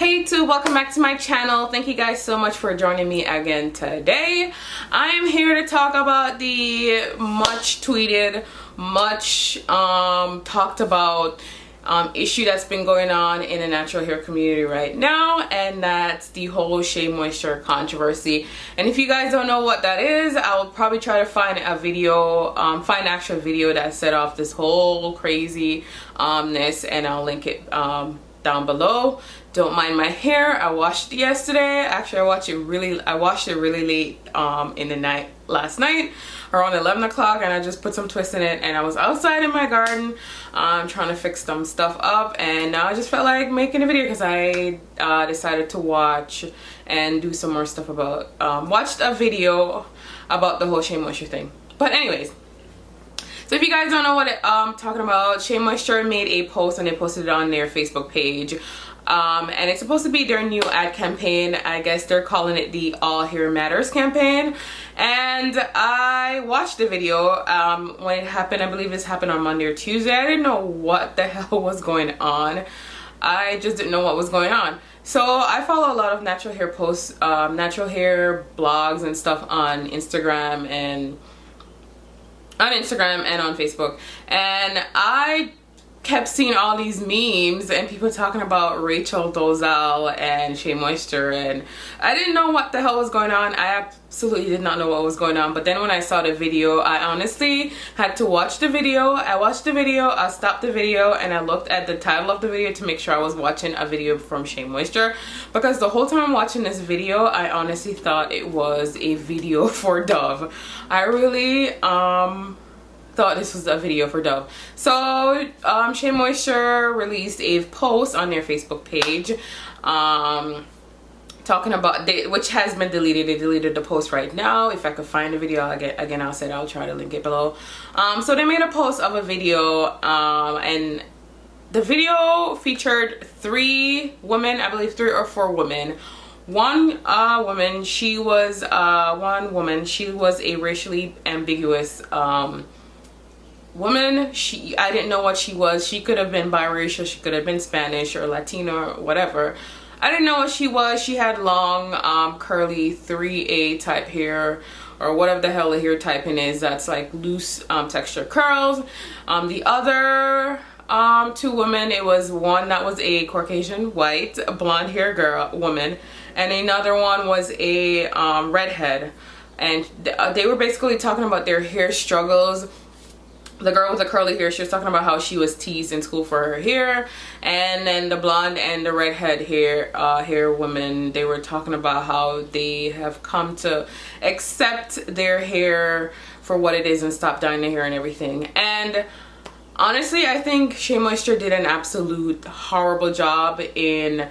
Hey YouTube, welcome back to my channel. Thank you guys so much for joining me again today. I am here to talk about the much tweeted, much talked about issue that's been going on in the natural hair community right now, and that's the whole Shea Moisture controversy. And if you guys don't know what that is, I will probably try to find a video, find an actual video that set off this whole crazy ness, and I'll link it down below. Don't mind my hair. I washed it yesterday. Actually, I washed it really late in the night last night, around 11 o'clock, and I just put some twists in it, and I was outside in my garden trying to fix some stuff up, and now I just felt like making a video because I decided to watch and do some more stuff about watched a video about the whole Shea Moisture thing. But anyways, so if you guys don't know what I'm talking about, Shea Moisture made a post and they posted it on their Facebook page. And it's supposed to be their new ad campaign. I guess they're calling it the All Hair Matters campaign. And I watched the video when it happened. I believe this happened on Monday or Tuesday. I didn't know what the hell was going on. I just didn't know what was going on. So I follow a lot of natural hair posts, natural hair blogs and stuff on Instagram and on Facebook. And I kept seeing all these memes and people talking about Rachel Dolezal and Shea Moisture, and I didn't know what the hell was going on. I absolutely did not know what was going on. But then when I saw the video, I honestly had to watch the video. I watched the video, I stopped the video, and I looked at the title of the video to make sure I was watching a video from Shea Moisture, because the whole time watching this video, I honestly thought it was a video for Dove. I really thought this was a video for Dove. So Shea Moisture released a post on their Facebook page talking about, which has been deleted. They deleted the post right now. If I could find the video again, I'll try to link it below. So they made a post of a video, and the video featured 3 women, I believe 3 or 4 women. One woman, she was a racially ambiguous woman. I didn't know what she was. She could have been biracial, she could have been Spanish or Latino or whatever. I didn't know what she was. She had long curly 3A type hair, or whatever the hell the hair typing is, that's like loose texture curls. The other 2 women, it was one that was a Caucasian white blonde hair woman, and another one was a redhead, and they were basically talking about their hair struggles. The girl with the curly hair, she was talking about how she was teased in school for her hair, and then the blonde and the redhead hair woman, they were talking about how they have come to accept their hair for what it is and stop dyeing their hair and everything. And honestly, I think Shea Moisture did an absolute horrible job in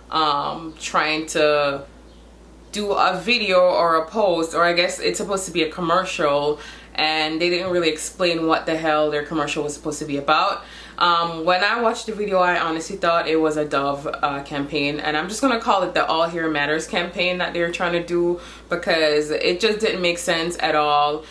trying to do a video or a post, or I guess it's supposed to be a commercial, and they didn't really explain what the hell their commercial was supposed to be about. When I watched the video, I honestly thought it was a Dove campaign, and I'm just gonna call it the All Hair Matters campaign that they're trying to do, because it just didn't make sense at all.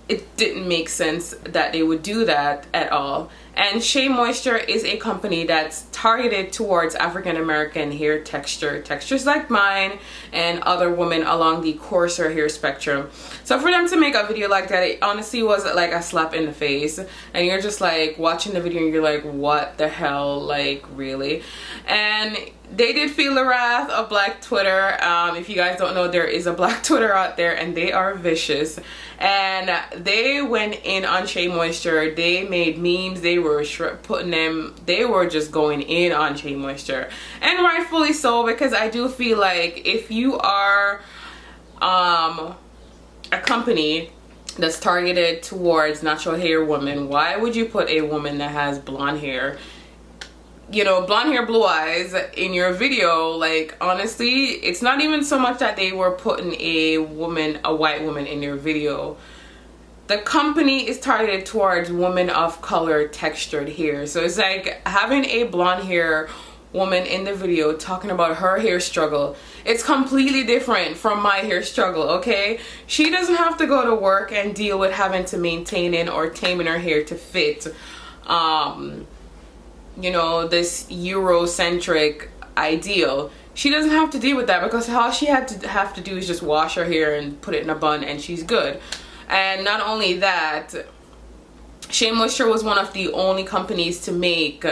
It didn't make sense that they would do that at all. And Shea Moisture is a company that's targeted towards African American hair textures like mine and other women along the coarser hair spectrum. So for them to make a video like that, it honestly was like a slap in the face, and you're just like watching the video and you're like, what the hell, like really? And they did feel the wrath of Black Twitter. If you guys don't know, there is a Black Twitter out there, and they are vicious, and they went in on Shea Moisture. They made memes, they were they were just going in on Shea Moisture, and rightfully so, because I do feel like if you are a company that's targeted towards natural hair women, why would you put a woman that has blonde hair, you know, blonde hair, blue eyes in your video? Like, honestly, it's not even so much that they were putting a white woman in your video. The company is targeted towards women of color textured hair. So it's like having a blonde hair woman in the video talking about her hair struggle. It's completely different from my hair struggle, okay? She doesn't have to go to work and deal with having to maintain or taming her hair to fit you know, this Eurocentric ideal. She doesn't have to deal with that because all she had to have to do is just wash her hair and put it in a bun and she's good. And not only that, Shea Moisture was one of the only companies to make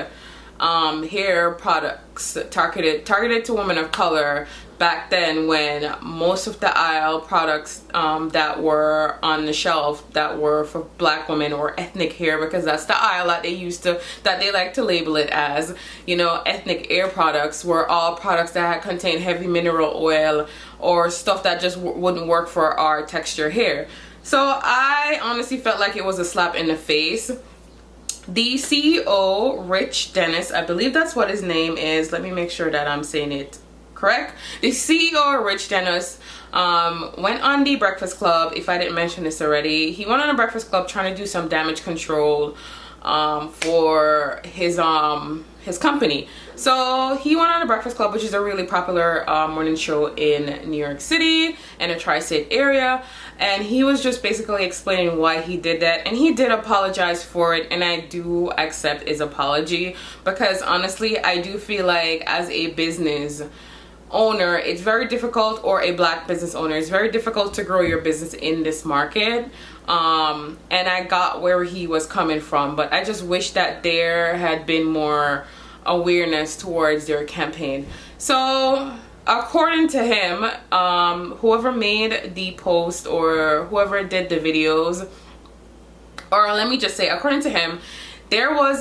hair products targeted to women of color back then, when most of the aisle products that were on the shelf that were for black women or ethnic hair, because that's the aisle that they like to label it as, you know, ethnic hair products, were all products that had contained heavy mineral oil or stuff that just wouldn't work for our texture hair. So I honestly felt like it was a slap in the face. The CEO, Rich Dennis, I believe that's what his name is. Let me make sure that I'm saying it correct. The CEO, Rich Dennis, went on the Breakfast Club. If I didn't mention this already, he went on the Breakfast Club trying to do some damage control for his company. So he went on the Breakfast Club, which is a really popular morning show in New York City and a tri-state area, and he was just basically explaining why he did that, and he did apologize for it, and I do accept his apology, because honestly I do feel like as a business owner it's very difficult, or a black business owner, it's very difficult to grow your business in this market. And I got where he was coming from, but I just wish that there had been more awareness towards their campaign. So according to him, whoever made the post or whoever did the videos, or let me just say, according to him, there was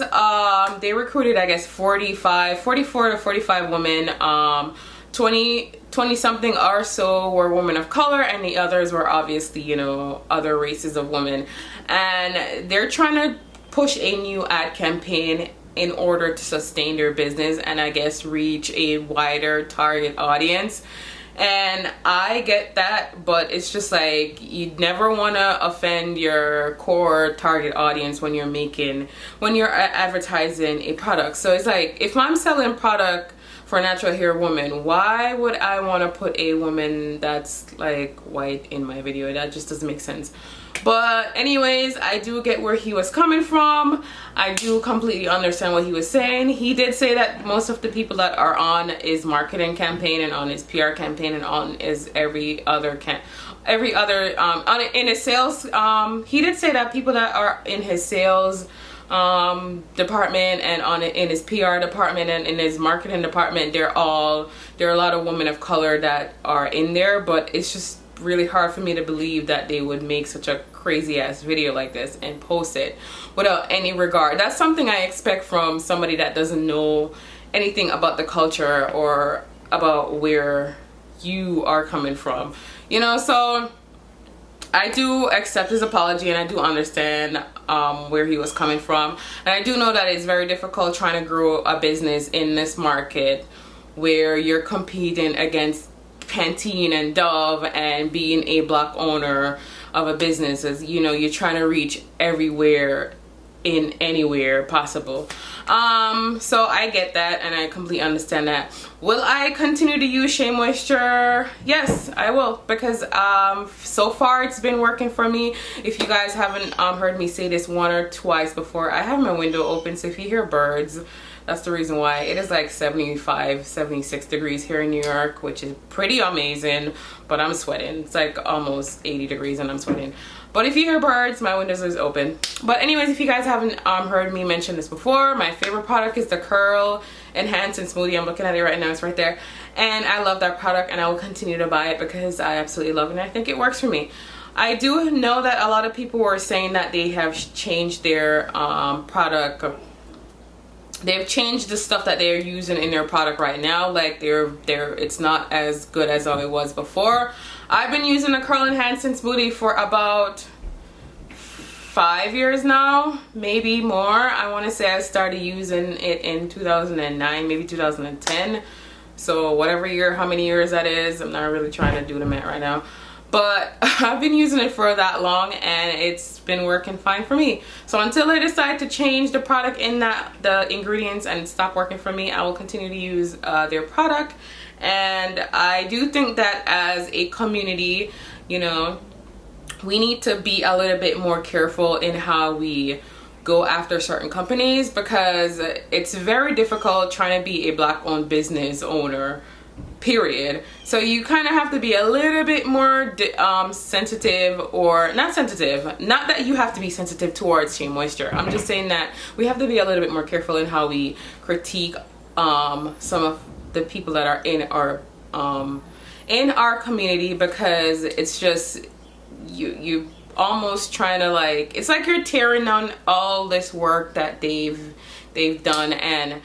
they recruited, I guess, 44 to 45 women. 20 something or so were women of color, and the others were obviously, you know, other races of women. And they're trying to push a new ad campaign in order to sustain their business and I guess reach a wider target audience. And I get that, but it's just like, you never want to offend your core target audience when you're advertising a product. So it's like, if I'm selling product for a natural hair woman, why would I want to put a woman that's like white in my video? That just doesn't make sense. But anyways, I do get where he was coming from. I do completely understand what he was saying. He did say that most of the people that are on his marketing campaign and on his PR campaign and on his every other in his sales, he did say that people that are in his sales department and in his PR department and in his marketing department, there are a lot of women of color that are in there, but it's just really hard for me to believe that they would make such a crazy ass video like this and post it without any regard. That's something I expect from somebody that doesn't know anything about the culture or about where you are coming from, you know. So I do accept his apology, and I do understand where he was coming from, and I do know that it's very difficult trying to grow a business in this market where you're competing against Pantene and Dove, and being a black owner of a business is, you know, you're trying to reach everywhere in anywhere possible. So I get that, and I completely understand that. Will I continue to use Shea Moisture? Yes, I will, because so far it's been working for me. If you guys haven't heard me say this one or twice before, I have my window open, so if you hear birds, that's the reason why. It is like 75, 76 degrees here in New York, which is pretty amazing, but I'm sweating. It's like almost 80 degrees and I'm sweating. But if you hear birds, my windows is open. But anyways, if you guys haven't heard me mention this before, my favorite product is the Curl Enhancing Smoothie. I'm looking at it right now, it's right there. And I love that product, and I will continue to buy it because I absolutely love it, and I think it works for me. I do know that a lot of people were saying that they have changed their product. They've changed the stuff that they're using in their product right now. Like it's not as good as it was before. I've been using the Curl Enhancing Smoothie for about 5 years now, maybe more. I want to say I started using it in 2009, maybe 2010. So whatever year, how many years that is, I'm not really trying to do the math right now. But I've been using it for that long, and it's been working fine for me. So until they decide to change the product in the ingredients and stop working for me, I will continue to use their product. And I do think that as a community, you know, we need to be a little bit more careful in how we go after certain companies, because it's very difficult trying to be a black owned business owner, period. So you kind of have to be a little bit more sensitive, or not sensitive, not that you have to be sensitive towards Shea Moisture. I'm just saying that we have to be a little bit more careful in how we critique some of the people that are in our community, because it's just you almost trying to, like, it's like you're tearing down all this work that they've done. And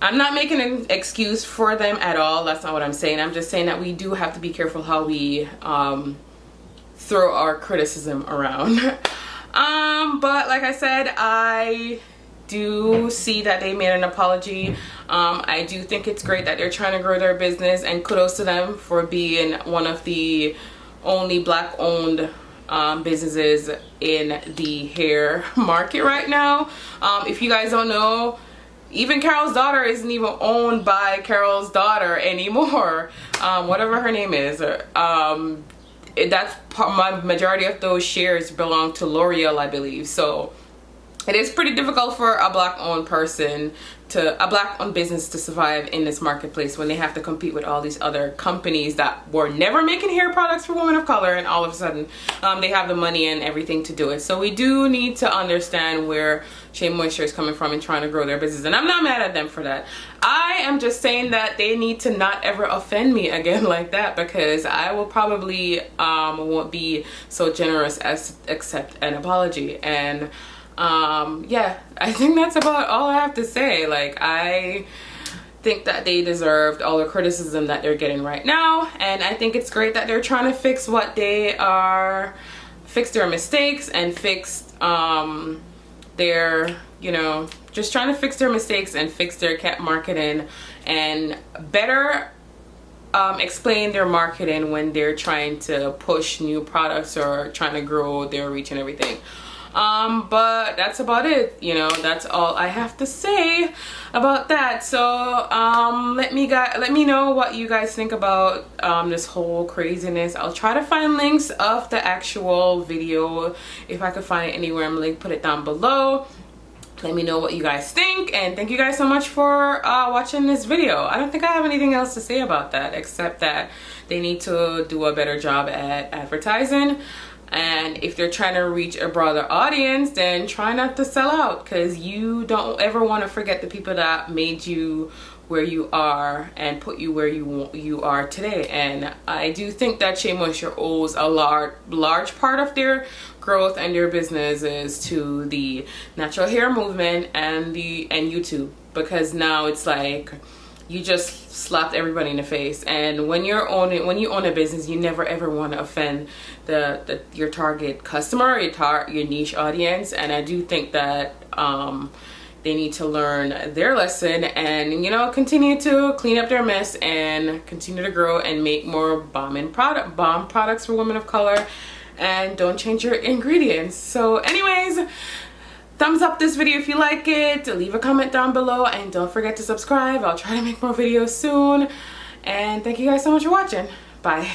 I'm not making an excuse for them at all. That's not what I'm saying. I'm just saying that we do have to be careful how we throw our criticism around. But like I said, I do see that they made an apology. I do think it's great that they're trying to grow their business, and kudos to them for being one of the only black owned businesses in the hair market right now. If you guys don't know, even Carol's daughter isn't even owned by Carol's daughter anymore. Whatever her name is. That's my majority of those shares belong to L'Oreal, I believe. So it is pretty difficult for a black owned business to survive in this marketplace when they have to compete with all these other companies that were never making hair products for women of color, and all of a sudden they have the money and everything to do it. So we do need to understand where Shea Moisture is coming from and trying to grow their business, and I'm not mad at them for that. I am just saying that they need to not ever offend me again like that, because I will probably won't be so generous as to accept an apology. And yeah, I think that's about all I have to say. Like, I think that they deserved all the criticism that they're getting right now, and I think it's great that they're trying to fix their mistakes, and fix their, just trying to fix their mistakes and fix their marketing, and better explain their marketing when they're trying to push new products or trying to grow their reach and everything. But that's about it. That's all I have to say about that. So let me know what you guys think about this whole craziness. I'll try to find links of the actual video if I could find it anywhere. I'm gonna put it down below. Let me know what you guys think, and thank you guys so much for watching this video. I don't think I have anything else to say about that, except that they need to do a better job at advertising. And if they're trying to reach a broader audience, then try not to sell out, because you don't ever want to forget the people that made you where you are and put you where you are today. And I do think that Shea Moisture owes a large part of their growth and their businesses to the natural hair movement and YouTube, because now it's like you just slapped everybody in the face. And when you own a business, you never ever want to offend your target customer, your niche audience. And I do think that they need to learn their lesson, and continue to clean up their mess and continue to grow and make more bomb products for women of color, and don't change your ingredients. So anyways, thumbs up this video if you like it, leave a comment down below, and don't forget to subscribe. I'll try to make more videos soon, and thank you guys so much for watching. Bye.